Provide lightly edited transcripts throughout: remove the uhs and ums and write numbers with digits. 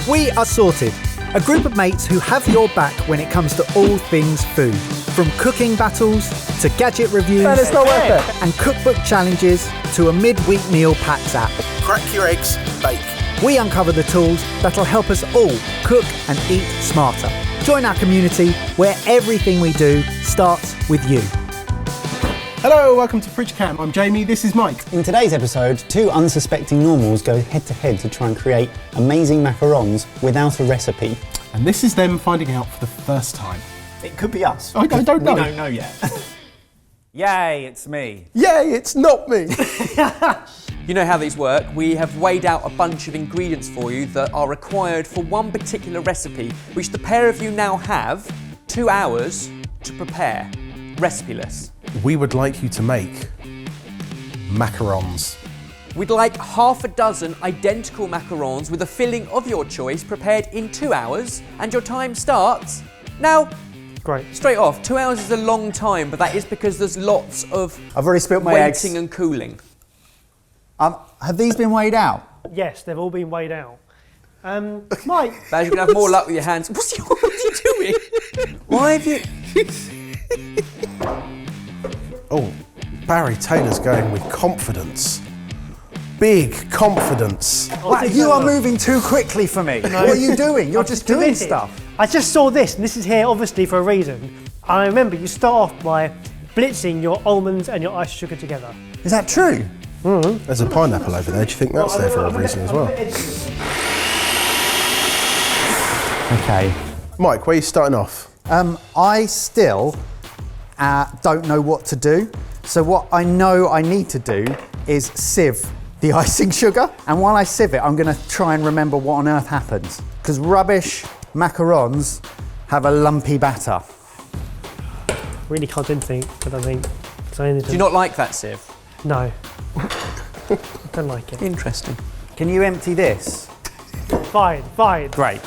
We are Sorted, a group of mates who have your back when it comes to all things food. From cooking battles to gadget reviews it's not worth it. and cookbook challenges to a mid-week meal packs app. Crack your eggs, bake. We uncover the tools that'll help us all cook and eat smarter. Join our community where everything we do starts with you. Hello, welcome to Fridge Camp. I'm Jamie, this is Mike. In today's episode, two unsuspecting normals go head to head to try and create amazing macarons without a recipe. And this is them finding out for the first time. It could be us. I don't know. We don't know yet. Yay, it's me. Yay, it's not me. You know how these work. We have weighed out a bunch of ingredients for you that are required for one particular recipe, which the pair of you now have 2 hours to prepare, recipeless. We would like you to make macarons. We'd like half a dozen identical macarons with a filling of your choice prepared in 2 hours, and your time starts now. Great. Straight off, 2 hours is a long time, but that is because there's lots of I've already spilt my eggs. waiting and cooling. Have these been weighed out? Yes, they've all been weighed out. Mike. Baz, you're gonna have more luck with your hands. What are you doing? Why have you... Oh, Barry Taylor's going with confidence. Big confidence. You are moving too quickly for me. What are you doing? You're just doing committed. stuff. I just saw this, and this is here obviously for a reason. I remember you start off by blitzing your almonds and your iced sugar together. Is that true? There's a pineapple over there. Do you think that's there for a reason as well? Okay. Mike, where are you starting off? I still don't know what to do. So what I know I need to do is sieve the icing sugar. And while I sieve it, I'm going to try and remember what on earth happens. Because rubbish macarons have a lumpy batter. Really can't do anything, I don't think. Do you not like that sieve? No. I don't like it. Interesting. Can you empty this? Fine. Great.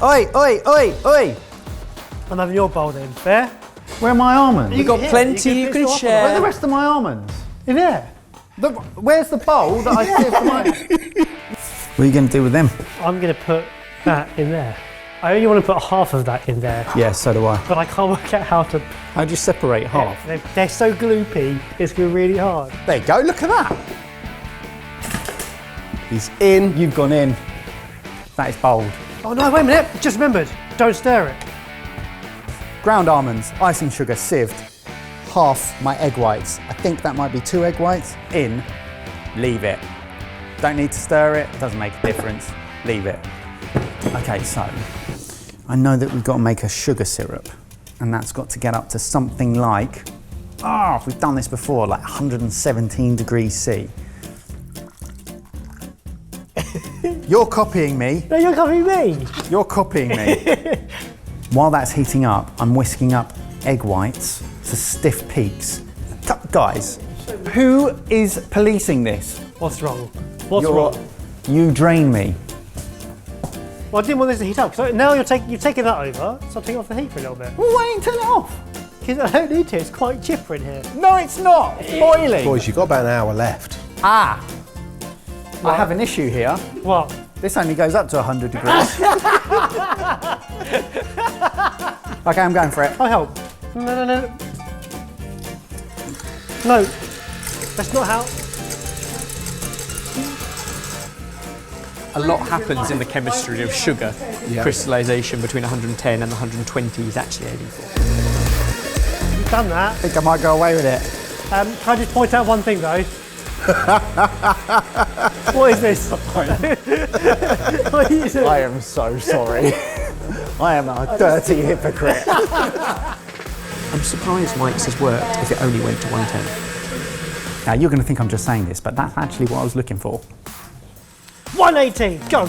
Oi, oi, oi, oi! I'm having your bowl then. Fair? Where are my almonds? We've got plenty you can Where are the share. rest of my almonds? In there. Where's the bowl that I sieved for my... What are you going to do with them? I'm going to put that in there. I only want to put half of that in there. Yeah, so do I. But I can't work out how to... How do you separate half? They're so gloopy, it's going to be really hard. There you go, look at that. He's in. You've gone in. That is bold. Oh no, wait a minute. Just remembered. Don't stir it. Ground almonds, icing sugar, sieved. Half my egg whites. I think that might be 2 egg whites. In. Leave it. Don't need to stir it. Doesn't make a difference. Leave it. Okay, so I know that we've got to make a sugar syrup, and that's got to get up to something like, we've done this before, like 117 degrees C. You're copying me. No, you're copying me. You're copying me. While that's heating up, I'm whisking up egg whites to stiff peaks. Guys, who is policing this? What's wrong? What's wrong? You drain me. Well, I didn't want this to heat up. So now you've taken that over, so I'm taking off the heat for a little bit. Well, why don't you turn it off? Because I don't need to, it's quite chipper in here. No, it's not. It's boiling. Boys, you've got about an hour left. I have an issue here. What? This only goes up to 100 degrees. Okay, I'm going for it. I'll help. No. No, that's not how... A lot happens in the chemistry of sugar. Crystallization between 110 and 120 is actually aiming for. You've done that. I think I might go away with it. Can I just point out one thing though? What is this? What is it? I am so sorry. I am a dirty hypocrite. I'm surprised Mike's has worked if it only went to 110. Now, you're going to think I'm just saying this, but that's actually what I was looking for. 180. Go.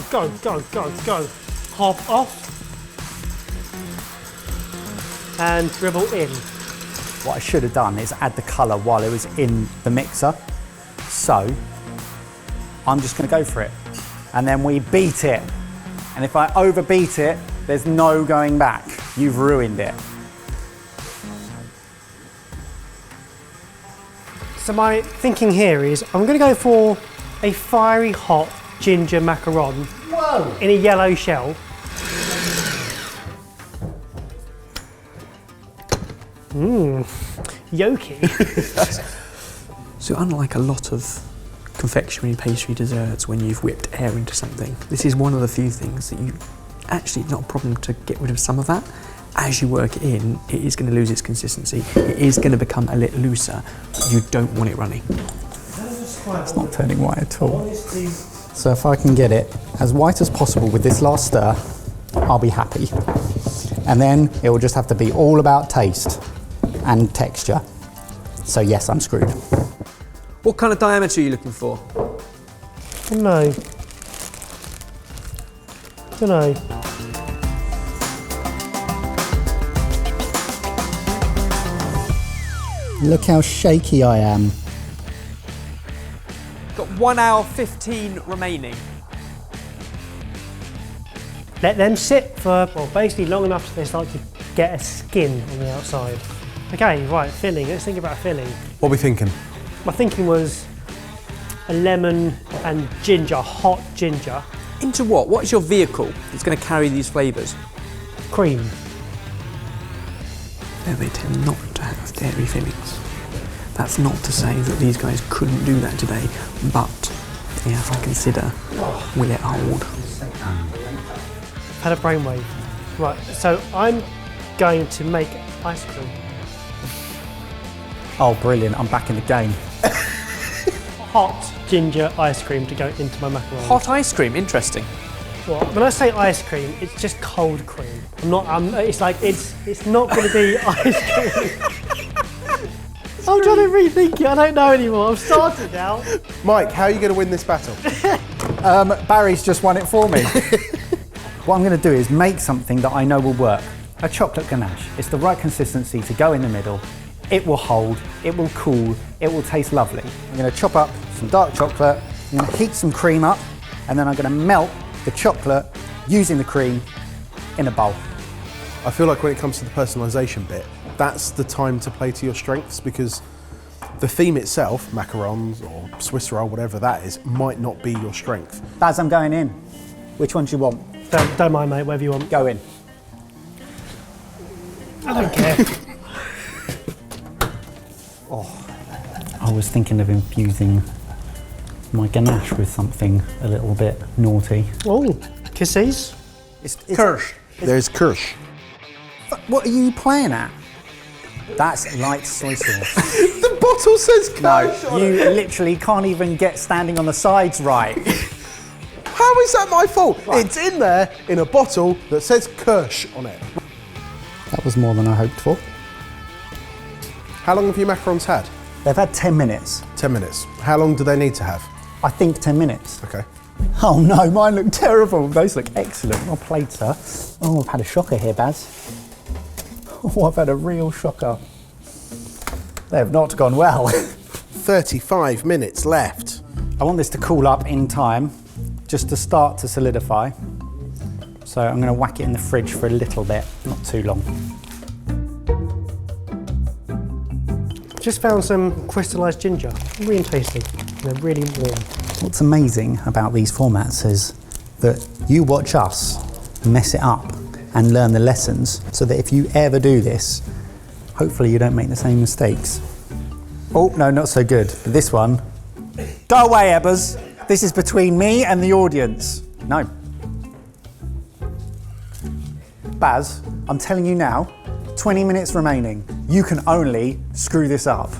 Hop off. And dribble in. What I should have done is add the colour while it was in the mixer. So, I'm just going to go for it. And then we beat it. And if I overbeat it, there's no going back. You've ruined it. So my thinking here is I'm going to go for a fiery hot ginger macaron. Whoa! in a yellow shell. Yolky. So unlike a lot of confectionery, pastry, desserts, when you've whipped air into something, this is one of the few things that actually it's not a problem to get rid of some of that. As you work it in, it is going to lose its consistency. It is going to become a little looser. You don't want it running. It's not turning white at all. So if I can get it as white as possible with this last stir, I'll be happy. And then it will just have to be all about taste and texture. So yes, I'm screwed. What kind of diameter are you looking for? No. Dunno. Look how shaky I am. Got 1 hour 15 remaining. Let them sit for, well, basically long enough so they start to get a skin on the outside. Okay, right, filling. Let's think about filling. What are we thinking? My thinking was a lemon and ginger, hot ginger. Into what? What is your vehicle that's going to carry these flavours? Cream. Yeah, they tend not to have dairy fillings. That's not to say that these guys couldn't do that today, but you have to consider, will it hold? Had a brainwave. Right, so I'm going to make ice cream. Oh, brilliant, I'm back in the game. Hot ginger ice cream to go into my macaroni. Hot ice cream, interesting. Well, when I say ice cream, it's just cold cream. I'm not. It's like it's not going to be ice cream. I'm trying to rethink it. I don't know anymore. I've started now. Mike, how are you going to win this battle? Barry's just won it for me. What I'm going to do is make something that I know will work. A chocolate ganache. It's the right consistency to go in the middle. It will hold, it will cool, it will taste lovely. I'm going to chop up some dark chocolate, I'm going to heat some cream up, and then I'm going to melt the chocolate using the cream in a bowl. I feel like when it comes to the personalisation bit, that's the time to play to your strengths, because the theme itself, macarons or Swiss roll, whatever that is, might not be your strength. Baz, I'm going in. Which one do you want? Don't mind, mate. Whatever you want. Go in. I don't care. I was thinking of infusing my ganache with something a little bit naughty. Oh, kisses. Kirsch. There's Kirsch. What are you playing at? That's light soy sauce. The bottle says Kirsch on You it. literally can't even get standing on the sides right. How is that my fault? Right. It's in there in a bottle that says Kirsch on it. That was more than I hoped for. How long have your macarons had? They've had 10 minutes. 10 minutes. How long do they need to have? I think 10 minutes. Okay. Oh no, mine look terrible. Those look excellent. Well played, sir. Oh, I've had a shocker here, Baz. Oh, I've had a real shocker. They have not gone well. 35 minutes left. I want this to cool up in time, just to start to solidify. So I'm going to whack it in the fridge for a little bit, not too long. Just found some crystallised ginger. Really tasty. They're really warm. What's amazing about these formats is that you watch us mess it up and learn the lessons, so that if you ever do this, hopefully you don't make the same mistakes. Oh, no, not so good. But this one, go away, Ebbers. This is between me and the audience. No. Baz, I'm telling you now, 20 minutes remaining. You can only screw this up.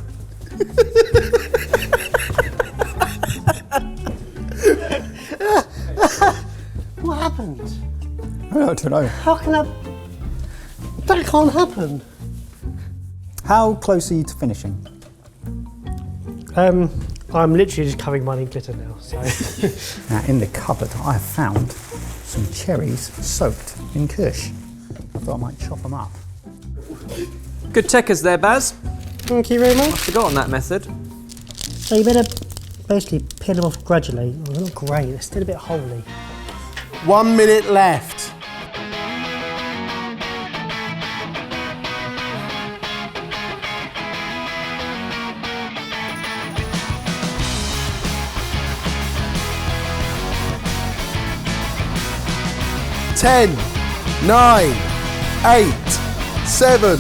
What happened? I don't know. How can that? That can't happen. How close are you to finishing? I'm literally just covering mine in glitter now. So Now, in the cupboard, I have found some cherries soaked in Kirsch. I thought I might chop them up. Good techers there, Baz. thank you very much. I've forgotten that method. So you better basically peel them off gradually. Oh, they're not great. They're still a bit holy. 1 minute left. 10, 9, 8, 7,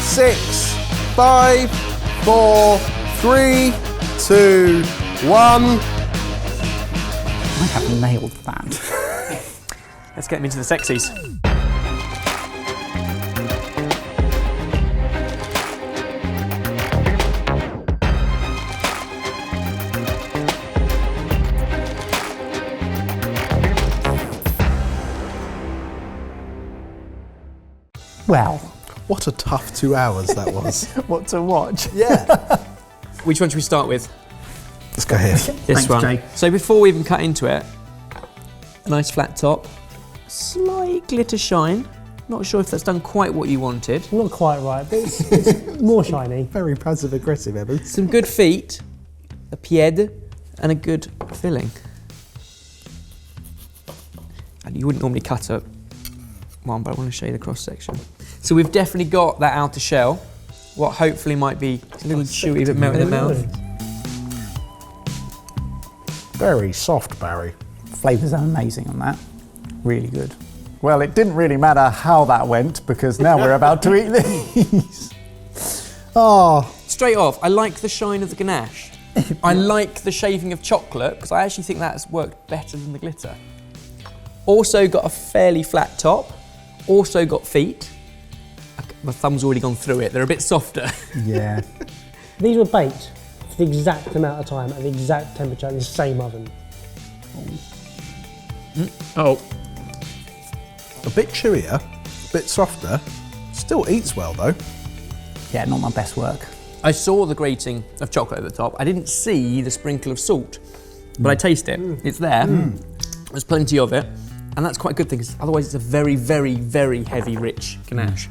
6, 5, 4, 3, 2, 1. I have nailed that. Let's get them into the sexies. Well, What a tough 2 hours that was. what to watch? Yeah. Which one should we start with? Let's go here. This Thanks, one. Jake. So before we even cut into it, a nice flat top, slight glitter shine. Not sure if that's done quite what you wanted. Not quite right, but it's more shiny. Very passive aggressive, Evans. Some good feet, a pied, and a good filling. And you wouldn't normally cut a one, but I want to show you the cross section. So we've definitely got that outer shell, what hopefully might be a little chewy but melt in the mouth. Very soft, Barry. Flavours are amazing on that. Really good. Well, it didn't really matter how that went because now we're about to eat these. Oh, Straight off, I like the shine of the ganache. I like the shaving of chocolate because I actually think that's worked better than the glitter. Also got a fairly flat top. Also got feet. My thumb's already gone through it. They're a bit softer. yeah. These were baked for the exact amount of time at the exact temperature in the same oven. Oh. A bit chewier, a bit softer. Still eats well though. Yeah, not my best work. I saw the grating of chocolate at the top. I didn't see the sprinkle of salt, but I taste it. It's there. There's plenty of it. And that's quite a good thing, because otherwise it's a very, very, very heavy, rich ganache.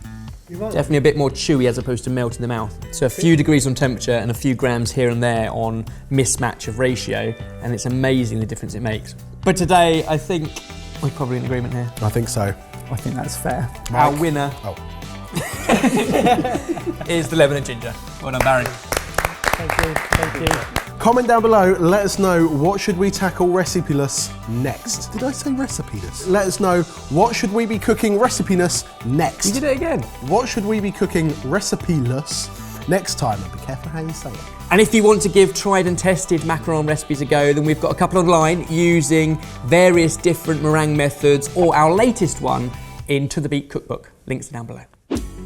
Definitely a bit more chewy as opposed to melt in the mouth. So a few degrees on temperature and a few grams here and there on mismatch of ratio, and it's amazing the difference it makes. But today, I think we're probably in agreement here. I think so. I think that's fair. Our winner Oh. is the lemon and ginger. Well done, Barry. Thank you, thank you. Comment down below, let us know what should we tackle recipeless next. Did I say recipeless? Let us know what should we be cooking recipeless next. You did it again. What should we be cooking recipeless next time? And be careful how you say it. And if you want to give tried and tested macaron recipes a go, then we've got a couple online using various different meringue methods, or our latest one in To The Beat cookbook. Links are down below.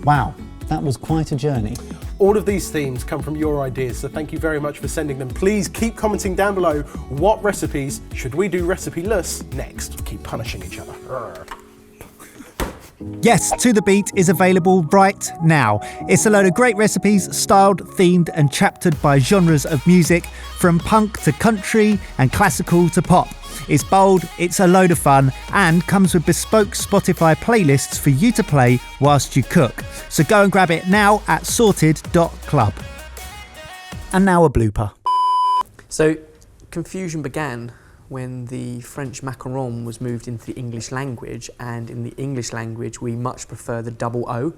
Wow, that was quite a journey. All of these themes come from your ideas, so thank you very much for sending them. Please keep commenting down below what recipes should we do recipeless next. Keep punishing each other. Yes, To The Beat is available right now. It's a load of great recipes, styled, themed and chaptered by genres of music, from punk to country and classical to pop. It's bold, it's a load of fun, and comes with bespoke Spotify playlists for you to play whilst you cook. So go and grab it now at sorted.club. And now a blooper. So, confusion began when the French macaron was moved into the English language, and in the English language we much prefer the double O